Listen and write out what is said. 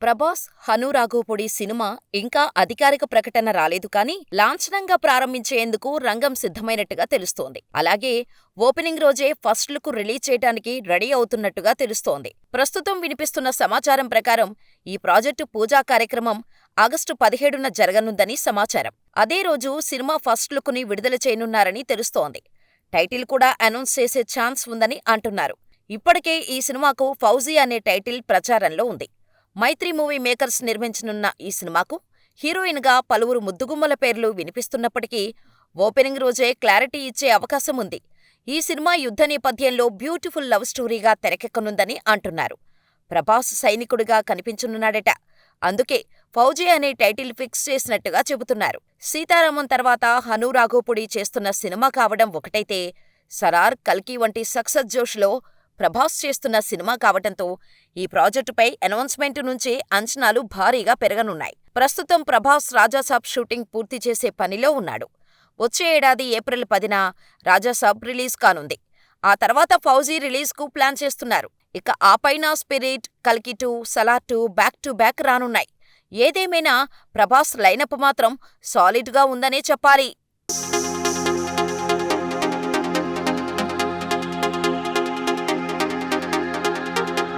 Prabhas, Hanu Raghavapudi cinema ఇంకా అధికారిక ప్రకటన రాలేదు కానీ, లాంఛనంగా ప్రారంభించేందుకు రంగం సిద్ధమైనట్టుగా తెలుస్తోంది. అలాగే ఓపెనింగ్ రోజే ఫస్ట్ లుక్ రిలీజ్ చేయటానికి రెడీ అవుతున్నట్టుగా తెలుస్తోంది. ప్రస్తుతం వినిపిస్తున్న సమాచారం ప్రకారం ఈ ప్రాజెక్టు పూజా కార్యక్రమం ఆగస్టు 17న జరగనుందని సమాచారం. అదే రోజు సినిమా ఫస్ట్ లుక్ ని విడుదల చేయనున్నారని తెలుస్తోంది. టైటిల్ కూడా అనౌన్స్ చేసే ఛాన్స్ ఉందని అంటున్నారు. ఇప్పటికే ఈ సినిమాకు ఫౌజీ అనే టైటిల్ ప్రచారంలో ఉంది. మైత్రి మూవీ మేకర్స్ నిర్మించనున్న ఈ సినిమాకు హీరోయిన్గా పలువురు ముద్దుగుమ్మల పేర్లు వినిపిస్తున్నప్పటికీ ఓపెనింగ్ రోజే క్లారిటీ ఇచ్చే అవకాశం ఉంది. ఈ సినిమా యుద్ధ నేపథ్యంలో బ్యూటిఫుల్ లవ్ స్టోరీగా తెరకెక్కనుందని అంటున్నారు. ప్రభాస్ సైనికుడిగా కనిపించనున్నాడట. అందుకే ఫౌజీ అనే టైటిల్ ఫిక్స్ చేసినట్టుగా చెబుతున్నారు. సీతారామం తర్వాత హను రాఘవపూడి చేస్తున్న సినిమా కావడం ఒకటైతే, సలార్, కల్కి వంటి సక్సెస్ జోష్లో ప్రభాస్ చేస్తున్న సినిమా కావటంతో ఈ ప్రాజెక్టుపై అనౌన్స్మెంట్ నుంచే అంచనాలు భారీగా పెరగనున్నాయి. ప్రస్తుతం ప్రభాస్ రాజాసాబ్ షూటింగ్ పూర్తి చేసే పనిలో ఉన్నాడు. వచ్చే ఏడాది ఏప్రిల్ 10న రాజాసాబ్ రిలీజ్ కానుంది. ఆ తర్వాత ఫౌజీ రిలీజ్కు ప్లాన్ చేస్తున్నారు. ఇక ఆపైన స్పిరిట్, కల్కి 2, సలార్ 2 బ్యాక్ టు బ్యాక్ రానున్నాయి. ఏదేమైనా ప్రభాస్ లైనప్ మాత్రం సాలిడ్గా ఉందనే చెప్పాలి.